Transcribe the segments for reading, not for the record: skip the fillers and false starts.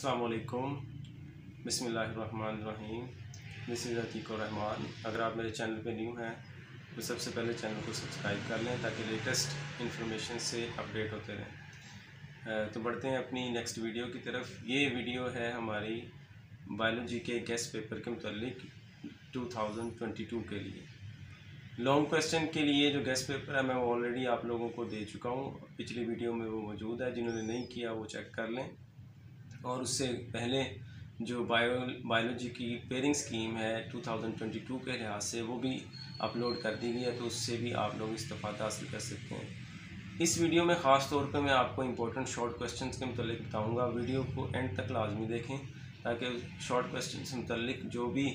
अस्सलामुअलैकुम, बिस्मिल्लाहिर्रहमानिर्रहीम। This is Atiqur Rahman. अगर आप मेरे चैनल पे न्यू हैं तो सबसे पहले चैनल को सब्सक्राइब कर लें ताकि लेटेस्ट इन्फॉर्मेशन से अपडेट होते रहें। तो बढ़ते हैं अपनी नेक्स्ट वीडियो की तरफ। ये वीडियो है हमारी बायोलॉजी के गेस्ट पेपर के मुतालिक 2022 के लिए। लॉन्ग क्वेश्चन के लिए जो गेस्ट पेपर है मैं वो ऑलरेडी आप लोगों को दे चुका हूँ, पिछली वीडियो में वो मौजूद है। जिन्होंने नहीं किया वो चेक कर लें। और उससे पहले जो बायोलॉजी की पेयरिंग स्कीम है 2022 के लिहाज से वो भी अपलोड कर दी गई है, तो उससे भी आप लोग इस्तेफादा हासिल कर सकते हैं। इस वीडियो में ख़ास तौर पे मैं आपको इंपॉर्टेंट शॉर्ट क्वेश्चन के मुतालिक बताऊँगा। वीडियो को एंड तक लाजमी देखें ताकि शॉर्ट क्वेश्चन से मुतालिक जो भी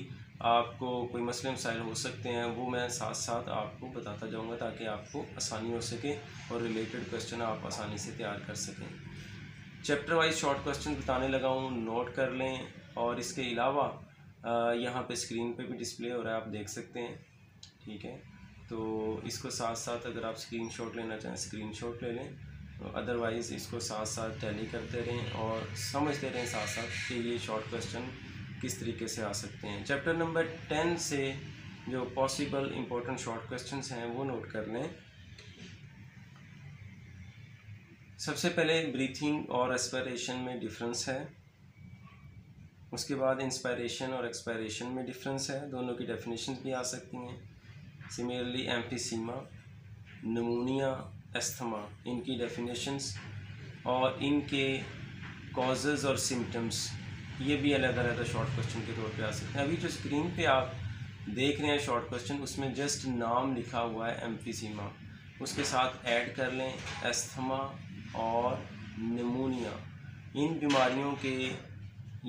आपको कोई मसले मसाइल हो सकते हैं वो मैं साथ साथ आपको बताता जाऊँगा ताकि आपको आसानी हो सके और रिलेटेड क्वेश्चन आप आसानी से तैयार कर सकें। चैप्टर वाइज शॉर्ट क्वेश्चन बताने लगा हूँ, नोट कर लें। और इसके अलावा यहाँ पे स्क्रीन पे भी डिस्प्ले हो रहा है, आप देख सकते हैं, ठीक है। तो इसको साथ साथ अगर आप स्क्रीनशॉट लेना चाहें स्क्रीनशॉट ले लें, तो अदरवाइज़ इसको साथ साथ टैली करते रहें और समझते रहें साथ साथ कि ये शॉर्ट क्वेश्चन किस तरीके से आ सकते हैं। चैप्टर नंबर 10 से जो पॉसिबल इम्पोर्टेंट शॉर्ट क्वेश्चन हैं वो नोट कर लें। सबसे पहले ब्रीथिंग और एस्पायरेशन में डिफरेंस है, उसके बाद इंस्पायरेशन और एक्सपायरेशन में डिफरेंस है, दोनों की डेफिनेशन भी आ सकती हैं। सिमिलरली एम्फीसीमा, नमूनिया, एस्थमा, इनकी डेफिनेशंस और इनके कॉजेज़ और सिम्टम्स ये भी अलग अलग शॉर्ट क्वेश्चन के तौर पे आ सकते हैं। अभी जो स्क्रीन पे आप देख रहे हैं शॉर्ट क्वेश्चन, उसमें जस्ट नाम लिखा हुआ है एम्फीसीमा, उसके साथ ऐड कर लें एस्थमा और निमोनिया। इन बीमारियों के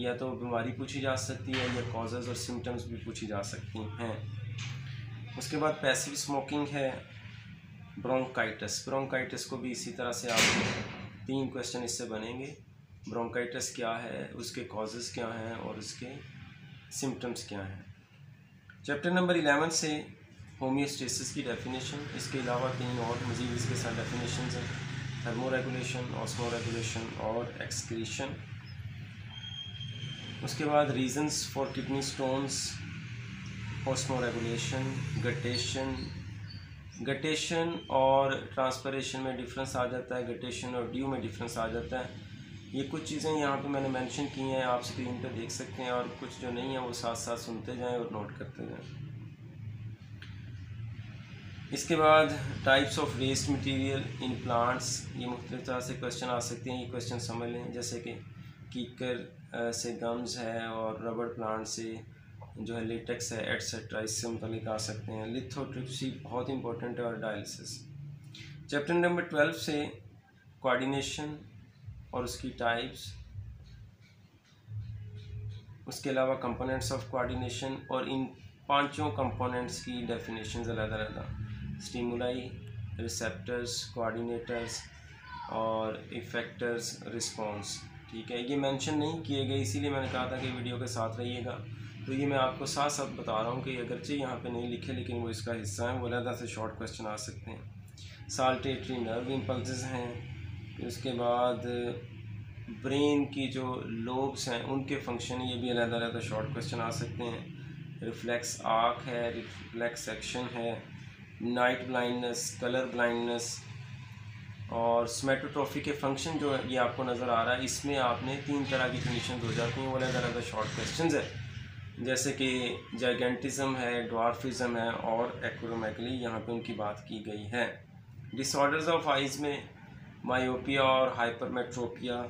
या तो बीमारी पूछी जा सकती है या कॉजेज़ और सिम्टम्स भी पूछी जा सकती हैं। उसके बाद पैसिव स्मोकिंग है, ब्रोंकाइटिस को भी इसी तरह से आप 3 क्वेश्चन इससे बनेंगे। ब्रोंकाइटिस क्या है, उसके कॉजेज़ क्या हैं और उसके सिम्टम्स क्या हैं। चैप्टर नंबर 11 से होमियोस्टेसिस की डेफिनेशन, इसके अलावा 3 और मज़ीद इसके साथ डेफिनेशन हैं, थर्मोरेगुलेशन, ऑस्मोरेगुलेशन और एक्सक्रीशन। उसके बाद reasons for kidney stones, osmoregulation, guttation और ट्रांसपरेशन में डिफरेंस आ जाता है, गटेशन और ड्यू में डिफरेंस आ जाता है। ये कुछ चीज़ें यहाँ पे मैंने मेंशन की हैं, आप स्क्रीन पे देख सकते हैं, और कुछ जो नहीं है वो साथ साथ सुनते जाएं और नोट करते जाएं। इसके बाद types of waste material in plants, ये मुख्तलिफ तरह से क्वेश्चन आ सकते हैं। ये क्वेश्चन समझ लें, जैसे कि कीकर से गम्स है और रबड़ प्लांट से जो है लेटेक्स है एटसेट्रा, इससे मुतालिक आ सकते हैं। लिथोट्रिप्सी बहुत इंपॉर्टेंट है और डायलिसिस। चैप्टर नंबर 12 से कोऑर्डिनेशन और उसकी टाइप्स, उसके अलावा कंपोनेंट्स ऑफ कोऑर्डिनेशन और इन 5 कंपोनेंट्स की डेफिनेशंस अलग अलग, स्टिमुलाई, रिसेप्टर्स, कोऑर्डिनेटर्स और इफेक्टर्स, रिस्पॉन्स, ठीक है। ये मेंशन नहीं किए गए, इसीलिए मैंने कहा था कि वीडियो के साथ रहिएगा। तो ये मैं आपको साथ साथ बता रहा हूँ कि अगरचे यहाँ पे नहीं लिखे लेकिन वो इसका हिस्सा है, वो अलग से शॉर्ट क्वेश्चन आ सकते हैं। साल्टेटरी नर्व इम्पल्सेस हैं, उसके बाद ब्रेन की जो लोब्स हैं उनके फंक्शन, ये भी अलग अलग शॉर्ट क्वेश्चन आ सकते हैं। रिफ्लेक्स आर्क है, रिफ्लेक्स एक्शन है, नाइट ब्लाइंडनेस, कलर ब्लाइंडनेस और स्मेटोट्रॉफी के फंक्शन जो है ये आपको नज़र आ रहा है। इसमें आपने 3 तरह की कंडीशन हो जाती हैं, वो अलग अलग शॉर्ट क्वेश्चन है, जैसे कि जाइगेंटिज्म है, ड्वार्फिज्म है और एक्रोमेगली, यहाँ पे उनकी बात की गई है। डिसऑर्डर्स ऑफ आइज़ में मायोपिया और हाइपरमेट्रोपिया,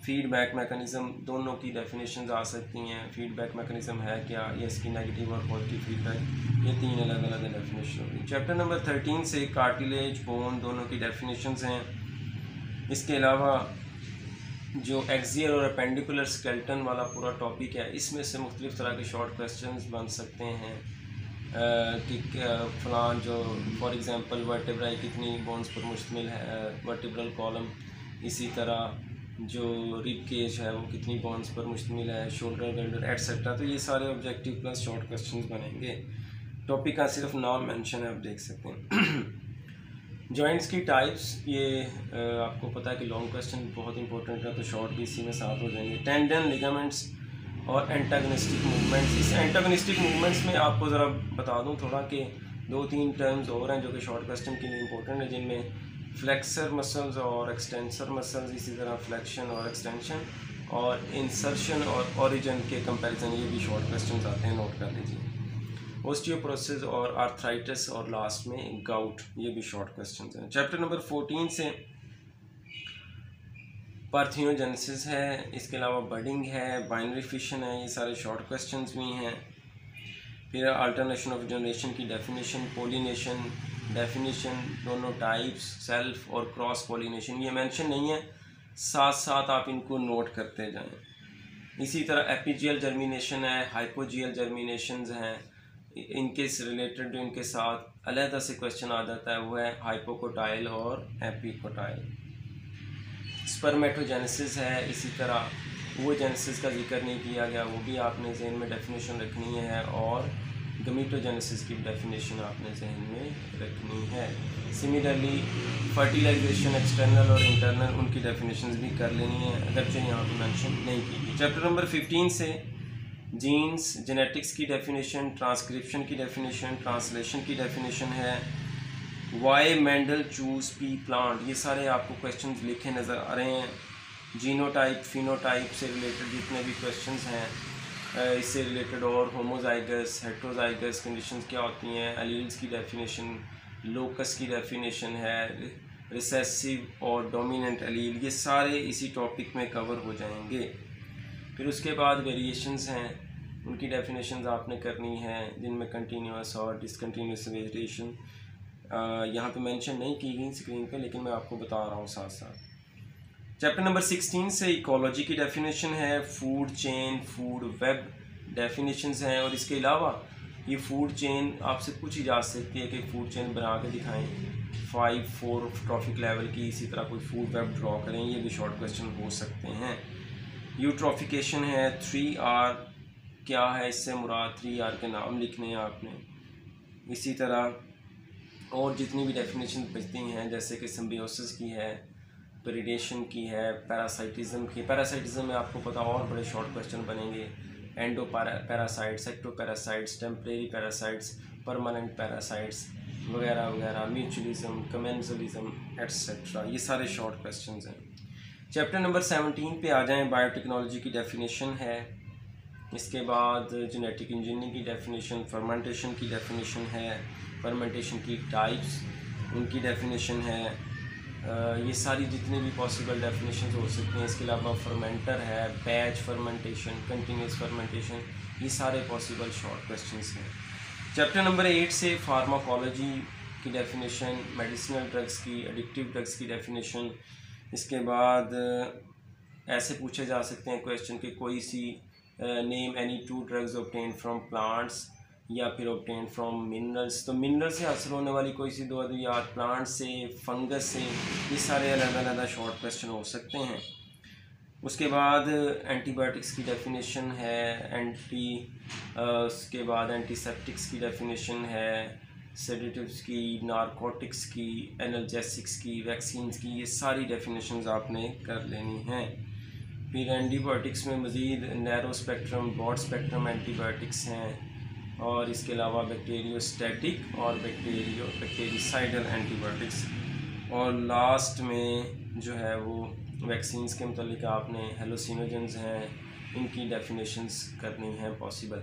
फीडबैक मैकेनिज़्म, दोनों की डेफिनेशंस आ सकती हैं। फीडबैक मैकेनिज़्म है क्या, या इसकी नेगेटिव और पॉजिटिव फीडबैक, ये 3 अलग अलग डेफिनेशन होगी। चैप्टर नंबर 13 से कार्टिलेज, बोन, दोनों की डेफिनेशंस हैं। इसके अलावा जो एक्सियल और अपेंडिकुलर स्केलेटन वाला पूरा टॉपिक है, इसमें से मुख्तलिफ तरह के शॉर्ट क्वेश्चंस बन सकते हैं कि फलां जो फॉर एग्ज़ाम्पल वर्टेब्राई कितनी बोन्स पर मुश्तमिल है, वर्टिब्रल कॉलम, इसी तरह जो रिब केज है वो कितनी बोन्स पर मुश्तमिल है, शोल्डर गल्डर एटसेट्रा। तो ये सारे ऑब्जेक्टिव प्लस शॉर्ट क्वेश्चंस बनेंगे। टॉपिक का सिर्फ नाम मेंशन है, आप देख सकते हैं। जॉइंट्स की टाइप्स, ये आपको पता है कि लॉन्ग क्वेश्चन बहुत इंपॉर्टेंट है, तो शॉर्ट भी इसी में साथ हो जाएंगे। टेंडन, लिगामेंट्स और एंटागनिस्टिक मूवमेंट्स। इस एंटागनिस्टिक मूवमेंट्स में आपको ज़रा बता दूं थोड़ा कि 2-3 टर्म्स और हैं जो कि शॉर्ट क्वेश्चन के लिए इंपॉर्टेंट है, जिनमें फ्लेक्सर मसल्स और एक्सटेंसर मसल्स, इसी तरह फ्लेक्शन और एक्सटेंशन, और इंसर्शन और ओरिजिन के कंपैरिजन, ये भी शॉर्ट क्वेश्चन आते हैं, नोट कर लीजिए। ओस्टियोपोरोसिस और आर्थराइटिस, और लास्ट में गाउट, ये भी शॉर्ट क्वेश्चन हैं। चैप्टर नंबर 14 से पार्थियोजेनेसिस है, इसके अलावा बडिंग है, बाइनरी फिशन है, ये सारे शॉर्ट क्वेश्चंस भी हैं। फिर अल्टरनेशन ऑफ जनरेशन की डेफिनेशन, पोलिनेशन डेफिनेशन, दोनों टाइप्स, सेल्फ और क्रॉस पोलिनेशन, ये मेंशन नहीं है, साथ साथ आप इनको नोट करते जाएं। इसी तरह एपीजियल जर्मिनेशन है, हाइपोजियल जर्मिनेशंस हैं, इनके रिलेटेड जो इनके साथ अलहदा से क्वेश्चन आ जाता है वो है हाइपोकोटाइल और एपिकोटाइल। स्पर्मेटोजेनेसिस है, इसी तरह वो जेनेसिस का जिक्र नहीं किया गया, वो भी आपने जहन में डेफिनेशन रखनी है, और गमीटोजेनेसिस की डेफिनेशन आपने जहन में रखनी है। सिमिलरली फर्टिलाइजेशन, एक्सटर्नल और इंटरनल, उनकी डेफिनेशंस भी कर लेनी है, अगरचे यहाँ पर मेंशन नहीं की गई। चैप्टर नंबर 15 से जीन्स, जेनेटिक्स की डेफिनेशन, ट्रांसक्रिप्शन की डेफिनेशन, ट्रांसलेशन की डेफिनेशन है। Why Mendel choose pea plant, ये सारे आपको क्वेश्चंस लिखे नज़र आ रहे हैं। जीनोटाइप, फिनोटाइप से रिलेटेड जितने भी क्वेश्चंस हैं, इससे रिलेटेड, और होमोजाइगस, हेट्रोजाइगस कंडीशंस क्या होती हैं, एलील्स की डेफिनेशन, लोकस की डेफिनेशन है, रिसेसिव और डोमिनेंट एलील, ये सारे इसी टॉपिक में कवर हो जाएंगे। फिर उसके बाद वेरिएशंस हैं, उनकी डेफिनेशंस आपने करनी है, जिनमें कंटिन्यूस और डिसकंटिन्यूस वेरिएशन यहाँ पे मेंशन नहीं की गई स्क्रीन पे, लेकिन मैं आपको बता रहा हूँ साथ साथ। चैप्टर नंबर 16 से इकोलॉजी की डेफिनेशन है, food chain, food web definitions हैं, और इसके अलावा ये फूड चेन आपसे पूछी जा सकती है कि फूड चेन बना के दिखाएं 5-4 ट्रॉफिक लेवल की, इसी तरह कोई फूड वेब ड्रॉ करें, ये भी शॉर्ट क्वेश्चन हो सकते हैं। यूट्रॉफिकेशन है, 3R क्या है, इससे मुराद 3R के नाम लिखने हैं आपने। इसी तरह और जितनी भी डेफिनेशन बचती हैं, जैसे कि सिम्बियोसिस की है, प्रेडेशन की है, पैरासाइटिज्म की। पैरासाइटिज्म में आपको पता और बड़े शॉर्ट क्वेश्चन बनेंगे, endo parasites, ecto parasites, temporary parasites, permanent parasites वगैरह वगैरह, म्यूचुअलिज्म, कमेंसलिज्म एट्सेट्रा, ये सारे शॉर्ट क्वेश्चंस हैं। चैप्टर नंबर 17 पे आ जाएं, बायोटेक्नोलॉजी की डेफिनेशन है, इसके बाद जेनेटिक इंजीनियरिंग की डेफिनेशन, फर्मेंटेशन की डेफिनेशन है, फर्मेंटेशन की टाइप्स, उनकी डेफिनेशन है, ये सारी जितनी भी पॉसिबल डेफिनेशन हो सकती हैं। इसके अलावा फर्मेंटर है, बैच फर्मेंटेशन, कंटिन्यूस फर्मेंटेशन, ये सारे पॉसिबल शॉर्ट क्वेश्चंस हैं। चैप्टर नंबर 8 से फार्माकोलॉजी की डेफिनेशन, मेडिसिनल ड्रग्स की, एडिक्टिव ड्रग्स की डेफिनेशन। इसके बाद ऐसे पूछे जा सकते हैं क्वेश्चन कि कोई सी name any 2 drugs obtain from plants या फिर ऑब्टेन फ्रॉम मिनरल्स, तो मिनरल से हासिल होने वाली कोई सी 2 अद्वियात, प्लांट से, फंगस से, ये सारे अलग-अलग शॉर्ट क्वेश्चन हो सकते हैं। उसके बाद एंटीबायोटिक्स की डेफिनेशन है, उसके बाद एंटीसेप्टिक्स की डेफिनेशन है, सेडेटिव्स की, नारकोटिक्स की, एनाल्जेसिक्स की, वैक्सीन्स की, ये सारी डेफिनेशंस आपने कर लेनी हैं। फिर एंटीबायोटिक्स में मज़ीद narrow spectrum, broad spectrum antibiotics हैं, और इसके अलावा बैक्टीरियोस्टैटिक और बैक्टीरिसाइडल एंटीबायोटिक्स, और लास्ट में जो है वो वैक्सीन्स के मतलब आपने हेलोसिनोजेंस हैं, इनकी डेफिनेशंस करनी हैं पॉसिबल।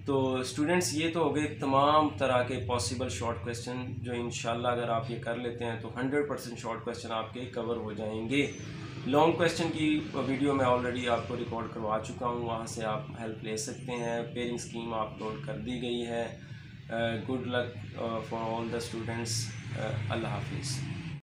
तो स्टूडेंट्स, ये तो हो गए तमाम तरह के पॉसिबल शॉर्ट क्वेश्चन, जो इंशाल्लाह अगर आप ये कर लेते हैं तो 100% शॉर्ट क्वेश्चन आपके कवर हो जाएंगे। लॉन्ग क्वेश्चन की वीडियो मैं ऑलरेडी आपको रिकॉर्ड करवा चुका हूँ, वहाँ से आप हेल्प ले सकते हैं। पेयरिंग स्कीम अपलोड कर दी गई है। Good luck for all the students. अल्लाह हाफिज़।